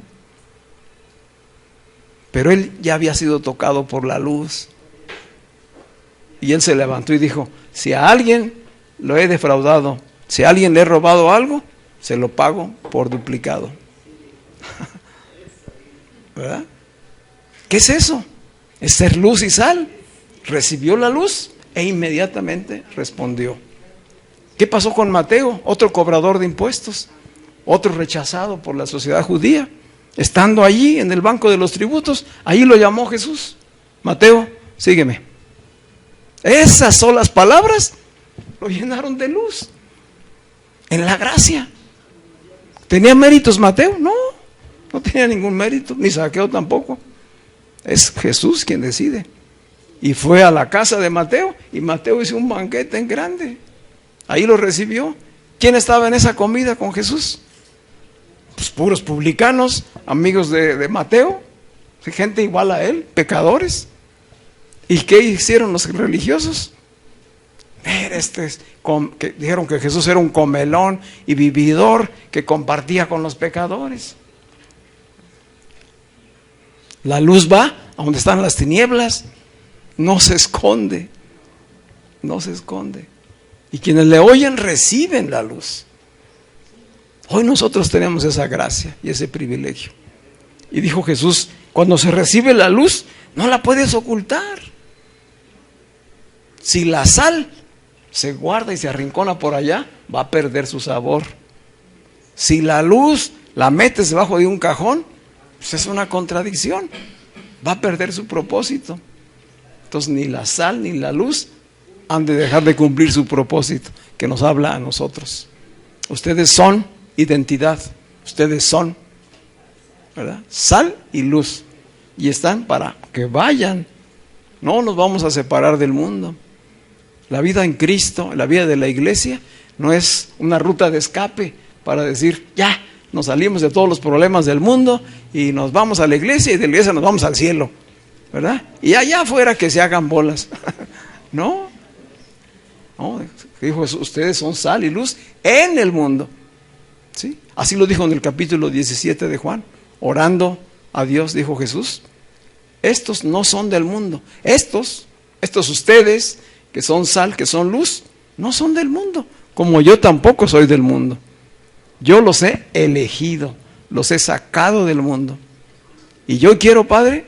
Speaker 1: Pero él ya había sido tocado por la luz. Y él se levantó y dijo, si a alguien lo he defraudado, si a alguien le he robado algo, se lo pago por duplicado. ¿Verdad? ¿Qué es eso? Es ser luz y sal. Recibió la luz e inmediatamente respondió. ¿Qué pasó con Mateo? Otro cobrador de impuestos, otro rechazado por la sociedad judía. Estando allí en el banco de los tributos, ahí lo llamó Jesús. Mateo, sígueme. Esas solas palabras lo llenaron de luz, en la gracia. ¿Tenía méritos Mateo? No tenía ningún mérito, ni Zaqueo tampoco. Es Jesús quien decide. Y fue a la casa de Mateo, y Mateo hizo un banquete en grande. Ahí lo recibió. ¿Quién estaba en esa comida con Jesús? Pues puros publicanos, amigos de Mateo, gente igual a él, pecadores. ¿Y qué hicieron los religiosos? Que dijeron que Jesús era un comelón y vividor que compartía con los pecadores. La luz va a donde están las tinieblas, no se esconde, no se esconde. Y quienes le oyen reciben la luz. Hoy nosotros tenemos esa gracia y ese privilegio. Y dijo Jesús, cuando se recibe la luz, no la puedes ocultar. Si la sal se guarda y se arrincona por allá, va a perder su sabor. Si la luz la metes debajo de un cajón, pues es una contradicción, va a perder su propósito. Entonces ni la sal ni la luz han de dejar de cumplir su propósito, que nos habla a nosotros. Ustedes son identidad, ustedes son, ¿verdad?, sal y luz, y están para que vayan. No nos vamos a separar del mundo. La vida en Cristo, la vida de la iglesia, no es una ruta de escape para decir, ya, nos salimos de todos los problemas del mundo y nos vamos a la iglesia, y de la iglesia nos vamos al cielo, ¿verdad? Y allá afuera que se hagan bolas. No, dijo Jesús, ustedes son sal y luz en el mundo. ¿Sí? Así lo dijo en el capítulo 17 de Juan, orando a Dios, dijo Jesús, estos no son del mundo, estos ustedes que son sal, que son luz, no son del mundo, como yo tampoco soy del mundo. Yo los he elegido, los he sacado del mundo. Y yo quiero, Padre,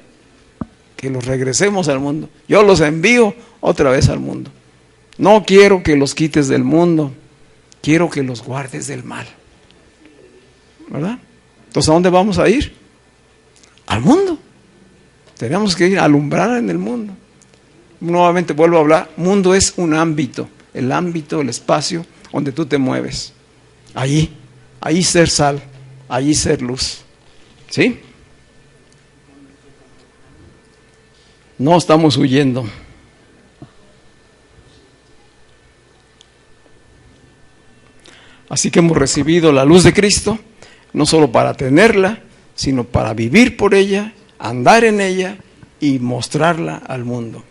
Speaker 1: que los regresemos al mundo. Yo los envío otra vez al mundo. No quiero que los quites del mundo, quiero que los guardes del mal. ¿Verdad? Entonces, ¿a dónde vamos a ir? Al mundo. Tenemos que ir a alumbrar en el mundo. Nuevamente vuelvo a hablar, mundo es un ámbito, el ámbito, el espacio donde tú te mueves. Allí ser sal, allí ser luz. ¿Sí? No estamos huyendo. Así que hemos recibido la luz de Cristo, no solo para tenerla, sino para vivir por ella, andar en ella y mostrarla al mundo.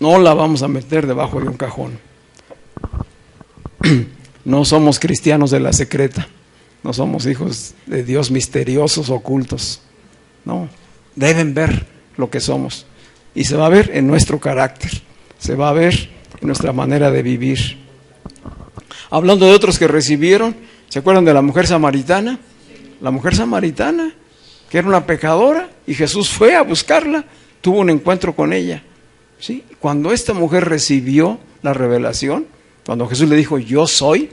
Speaker 1: No la vamos a meter debajo de un cajón. No somos cristianos de la secreta, no somos hijos de Dios misteriosos, ocultos. No, deben ver lo que somos. Y se va a ver en nuestro carácter, se va a ver en nuestra manera de vivir. Hablando de otros que recibieron, ¿se acuerdan de la mujer samaritana? La mujer samaritana, que era una pecadora, y Jesús fue a buscarla, tuvo un encuentro con ella. ¿Sí? Cuando esta mujer recibió la revelación, cuando Jesús le dijo, yo soy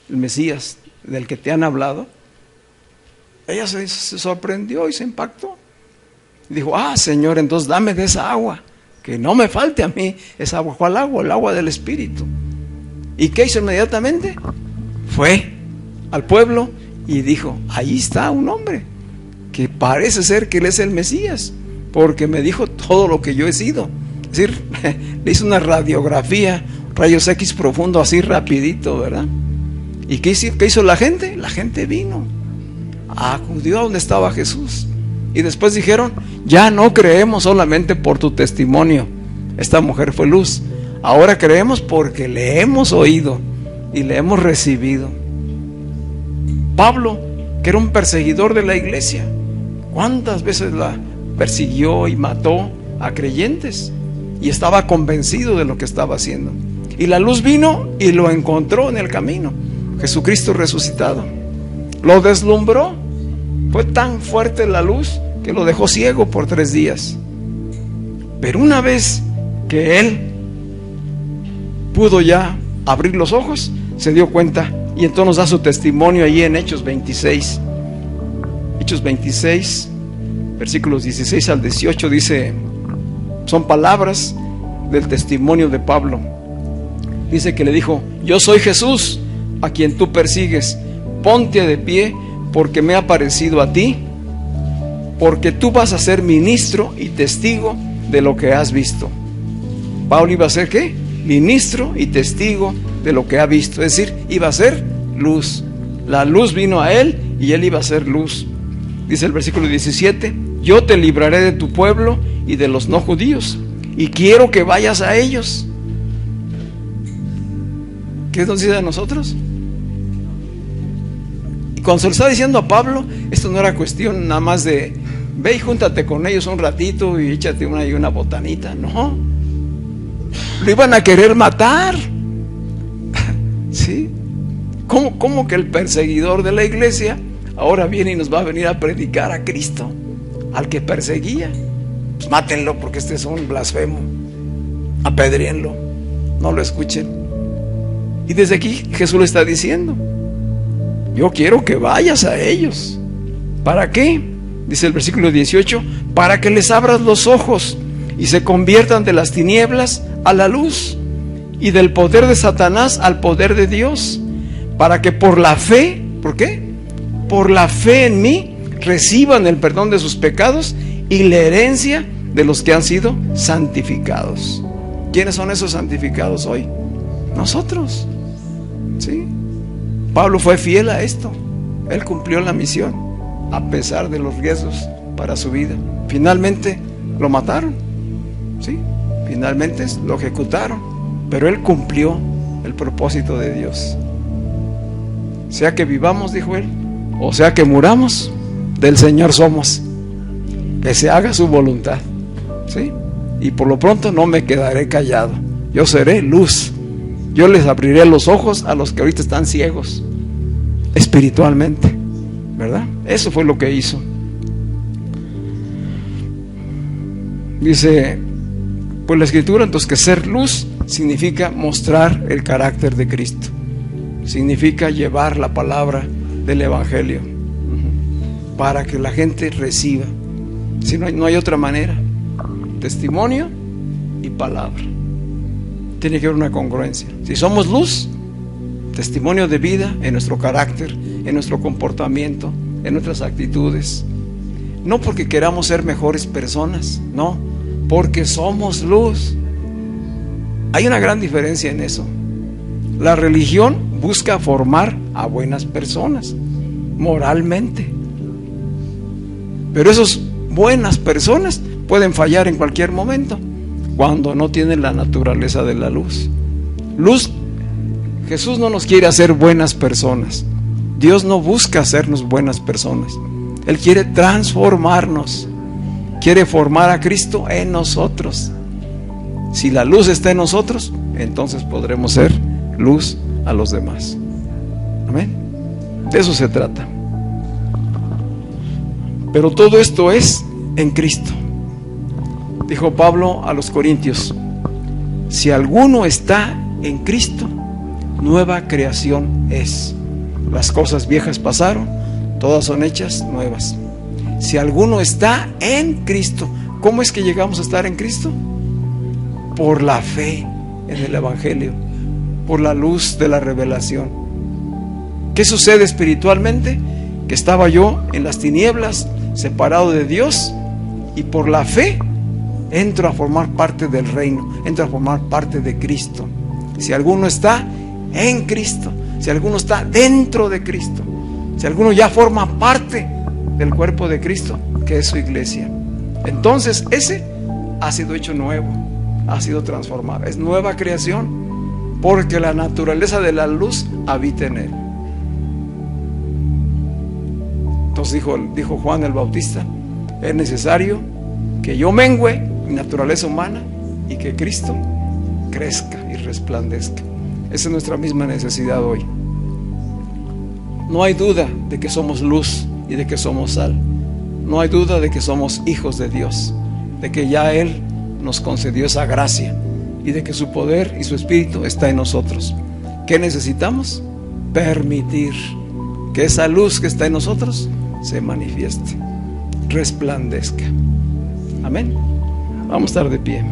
Speaker 1: el Mesías del que te han hablado, ella se sorprendió y se impactó. Y dijo, Señor, entonces dame de esa agua, que no me falte a mí esa agua. ¿Cuál agua? El agua del Espíritu. ¿Y qué hizo inmediatamente? Fue al pueblo y dijo, ahí está un hombre que parece ser que él es el Mesías, porque me dijo todo lo que yo he sido. Es decir, le hizo una radiografía, rayos X profundo, así rapidito, ¿verdad? ¿Y qué hizo la gente? La gente vino, acudió a donde estaba Jesús. Y después dijeron, ya no creemos solamente por tu testimonio, esta mujer fue luz. Ahora creemos porque le hemos oído y le hemos recibido. Pablo, que era un perseguidor de la iglesia, ¿cuántas veces la persiguió y mató a creyentes? Y estaba convencido de lo que estaba haciendo. Y la luz vino y lo encontró en el camino. Jesucristo resucitado. Lo deslumbró. Fue tan fuerte la luz que lo dejó ciego por 3 días. Pero una vez que él pudo ya abrir los ojos, se dio cuenta y entonces nos da su testimonio allí en Hechos 26. Hechos 26, versículos 16 al 18 dice, son palabras del testimonio de Pablo. Dice que le dijo, yo soy Jesús a quien tú persigues, ponte de pie porque me ha parecido a ti porque tú vas a ser ministro y testigo de lo que has visto. Pablo iba a ser ¿qué? Ministro y testigo de lo que ha visto, es decir, iba a ser luz. La luz vino a él y él iba a ser luz. Dice el versículo 17: yo te libraré de tu pueblo y de los no judíos, y quiero que vayas a ellos. ¿Qué nos dice a nosotros? Y cuando se lo está diciendo a Pablo, esto no era cuestión nada más de ve y júntate con ellos un ratito y échate una botanita. No, lo iban a querer matar. ¿Sí? ¿Cómo que el perseguidor de la iglesia ahora viene y nos va a venir a predicar a Cristo, al que perseguía? Pues mátenlo, porque este es un blasfemo. Apedréenlo, no lo escuchen. Y desde aquí Jesús le está diciendo: yo quiero que vayas a ellos. ¿Para qué? Dice el versículo 18: para que les abras los ojos y se conviertan de las tinieblas a la luz, y del poder de Satanás al poder de Dios, para que por la fe, ¿por qué? Por la fe en mí reciban el perdón de sus pecados y la herencia de los que han sido santificados. ¿Quiénes son esos santificados hoy? Nosotros. ¿Sí? Pablo fue fiel a esto. Él cumplió la misión a pesar de los riesgos para su vida. Finalmente lo mataron. ¿Sí? Finalmente lo ejecutaron, pero él cumplió el propósito de Dios. Sea que vivamos, dijo él, o sea que muramos, del Señor somos. Que se haga su voluntad. ¿Sí? Y por lo pronto no me quedaré callado. Yo seré luz. Yo les abriré los ojos a los que ahorita están ciegos espiritualmente, ¿verdad? Eso fue lo que hizo. Dice pues la Escritura entonces que ser luz significa mostrar el carácter de Cristo, significa llevar la palabra del Evangelio para que la gente reciba. Si no hay otra manera. Testimonio y palabra. Tiene que haber una congruencia. Si somos luz, testimonio de vida en nuestro carácter, en nuestro comportamiento, en nuestras actitudes. No porque queramos ser mejores personas, no, porque somos luz. Hay una gran diferencia en eso. La religión busca formar a buenas personas, moralmente. Pero esas buenas personas pueden fallar en cualquier momento, cuando no tienen la naturaleza de la luz. Jesús no nos quiere hacer buenas personas. Dios no busca hacernos buenas personas. Él quiere transformarnos. Quiere formar a Cristo en nosotros. Si la luz está en nosotros, entonces podremos ser luz a los demás. Amén. De eso se trata. Pero todo esto es en Cristo. Dijo Pablo a los Corintios: si alguno está en Cristo, nueva creación es. Las cosas viejas pasaron, todas son hechas nuevas. Si alguno está en Cristo, ¿cómo es que llegamos a estar en Cristo? Por la fe en el Evangelio, por la luz de la revelación. ¿Qué sucede espiritualmente? Que estaba yo en las tinieblas, separado de Dios, y por la fe entro a formar parte del reino, entro a formar parte de Cristo. Si alguno está en Cristo, si alguno está dentro de Cristo, si alguno ya forma parte del cuerpo de Cristo, que es su iglesia, entonces ese ha sido hecho nuevo, ha sido transformado, es nueva creación, porque la naturaleza de la luz habita en él. Entonces dijo Juan el Bautista: es necesario que yo mengüe mi naturaleza humana y que Cristo crezca y resplandezca. Esa es nuestra misma necesidad hoy. No hay duda de que somos luz y de que somos sal. No hay duda de que somos hijos de Dios, de que ya Él nos concedió esa gracia y de que su poder y su espíritu está en nosotros. ¿Qué necesitamos? Permitir que esa luz que está en nosotros se manifieste, resplandezca. Amén. Vamos a estar de pie.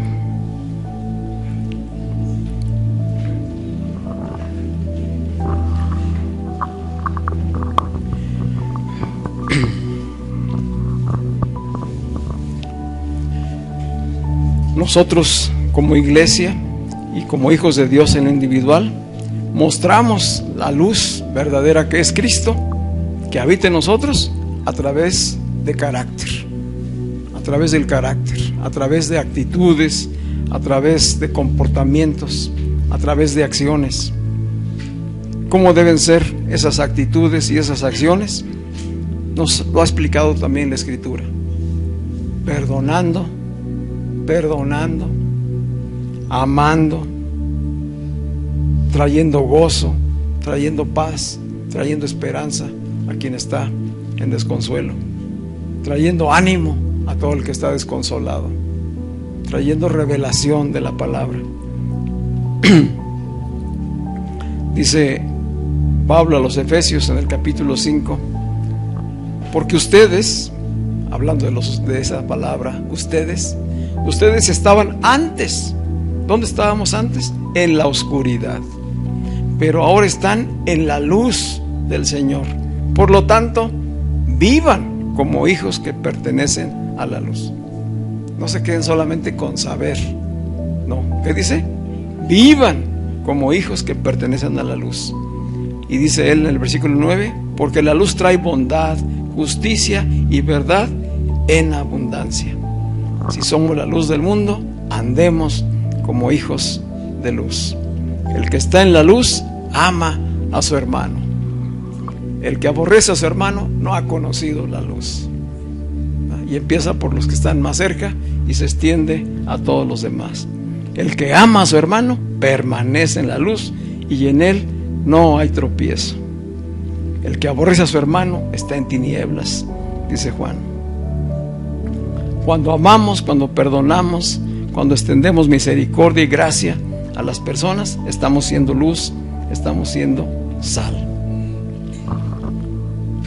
Speaker 1: nosotros como iglesia y como hijos de Dios en lo individual, mostramos la luz verdadera que es Cristo, que habita en nosotros a través de carácter, a través del carácter, a través de actitudes, a través de comportamientos, a través de acciones. ¿Cómo deben ser esas actitudes y esas acciones? Nos lo ha explicado también la Escritura. Perdonando, amando, trayendo gozo, trayendo paz, trayendo esperanza a quien está en desconsuelo, trayendo ánimo a todo el que está desconsolado, trayendo revelación de la palabra. Dice Pablo a los Efesios en el capítulo 5, porque ustedes, hablando de esa palabra, ustedes estaban antes. ¿Dónde estábamos antes? En la oscuridad. Pero ahora están en la luz del Señor. Por lo tanto, vivan como hijos que pertenecen a la luz. No se queden solamente con saber. No, ¿qué dice? Vivan como hijos que pertenecen a la luz. Y dice él en el versículo 9, porque la luz trae bondad, justicia y verdad en abundancia. Si somos la luz del mundo, andemos como hijos de luz. El que está en la luz ama a su hermano. El que aborrece a su hermano no ha conocido la luz. Y empieza por los que están más cerca y se extiende a todos los demás. El que ama a su hermano permanece en la luz y en él no hay tropiezo. El que aborrece a su hermano está en tinieblas, dice Juan. Cuando amamos, cuando perdonamos, cuando extendemos misericordia y gracia a las personas, estamos siendo luz, estamos siendo sal.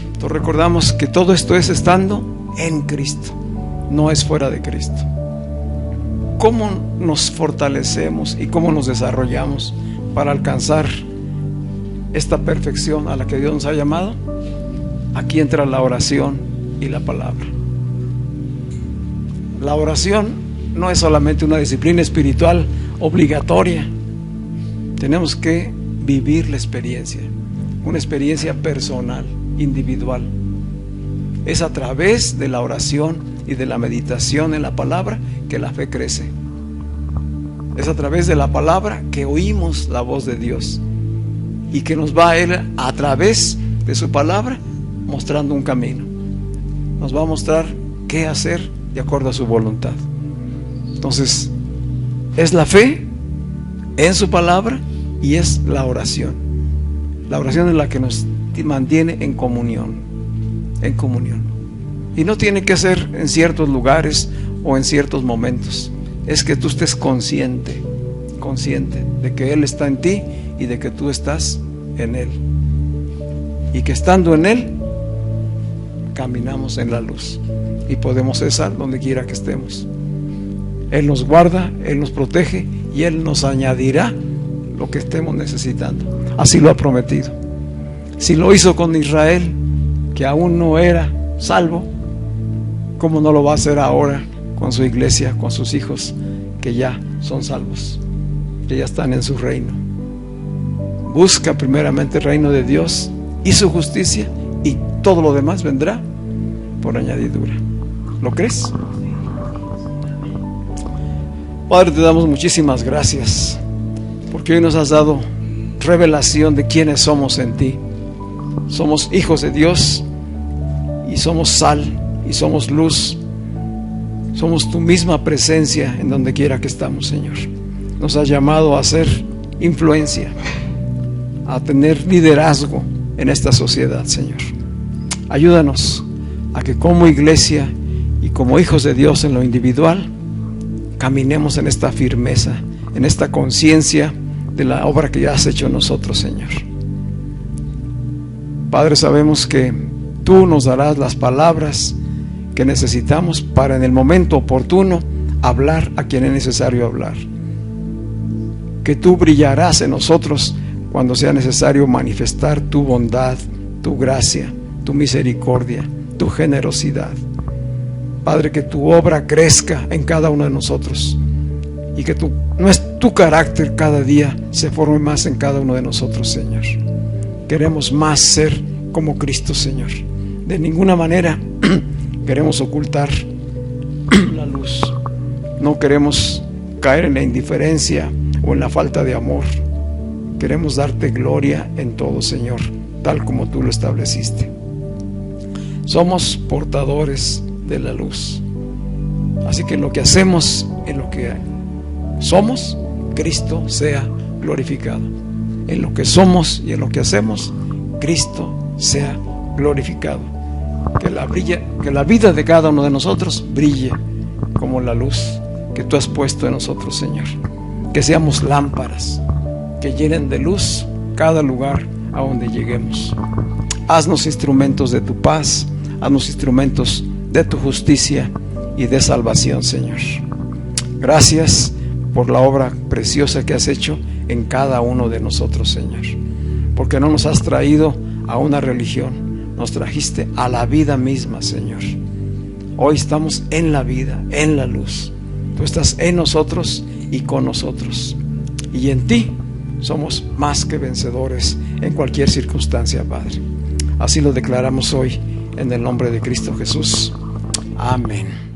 Speaker 1: Entonces recordamos que todo esto es estando en Cristo, no es fuera de Cristo. ¿Cómo nos fortalecemos y cómo nos desarrollamos para alcanzar esta perfección a la que Dios nos ha llamado? Aquí entra la oración y la palabra. La oración no es solamente una disciplina espiritual obligatoria. Tenemos que vivir la experiencia, una experiencia personal, individual. Es a través de la oración y de la meditación en la palabra que la fe crece. Es a través de la palabra que oímos la voz de Dios y que nos va a Él a través de su palabra mostrando un camino. Nos va a mostrar qué hacer de acuerdo a su voluntad. Entonces, es la fe en su palabra y es la oración. La oración es la que nos mantiene en comunión, en comunión. Y no tiene que ser en ciertos lugares o en ciertos momentos. Es que tú estés consciente de que Él está en ti y de que tú estás en Él. Y que estando en Él, caminamos en la luz y podemos cesar donde quiera que estemos. Él nos guarda, Él nos protege y Él nos añadirá lo que estemos necesitando. Así lo ha prometido. Si lo hizo con Israel, que aún no era salvo, ¿cómo no lo va a hacer ahora con su iglesia, con sus hijos que ya son salvos, que ya están en su reino? Busca primeramente el reino de Dios y su justicia, y todo lo demás vendrá por añadidura. ¿Lo crees? Padre, te damos muchísimas gracias porque hoy nos has dado revelación de quiénes somos en ti. Somos hijos de Dios y somos sal y somos luz. Somos tu misma presencia en donde quiera que estamos, Señor. Nos has llamado a ser influencia, a tener liderazgo en esta sociedad, Señor. Ayúdanos a que como iglesia y como hijos de Dios en lo individual, caminemos en esta firmeza, en esta conciencia de la obra que ya has hecho en nosotros, Señor. Padre, sabemos que tú nos darás las palabras que necesitamos para en el momento oportuno hablar a quien es necesario hablar. Que tú brillarás en nosotros cuando sea necesario manifestar tu bondad, tu gracia, tu misericordia, tu generosidad. Padre, que tu obra crezca en cada uno de nosotros y que tu carácter cada día se forme más en cada uno de nosotros, Señor. Queremos más ser como Cristo, Señor. De ninguna manera queremos ocultar la luz. No queremos caer en la indiferencia o en la falta de amor. Queremos darte gloria en todo, Señor, tal como tú lo estableciste. Somos portadores de la luz. Así que en lo que hacemos, en lo que somos, Cristo sea glorificado. En lo que somos y en lo que hacemos, Cristo sea glorificado. Que la vida de cada uno de nosotros brille como la luz que tú has puesto en nosotros, Señor. Que seamos lámparas que llenen de luz cada lugar a donde lleguemos. Haznos instrumentos de tu paz, haznos instrumentos de tu justicia y de salvación, Señor. Gracias por la obra preciosa que has hecho en cada uno de nosotros, Señor. Porque no nos has traído a una religión, nos trajiste a la vida misma, Señor. Hoy estamos en la vida, en la luz. Tú estás en nosotros y con nosotros. Y en ti somos más que vencedores en cualquier circunstancia, Padre. Así lo declaramos hoy en el nombre de Cristo Jesús. Amén.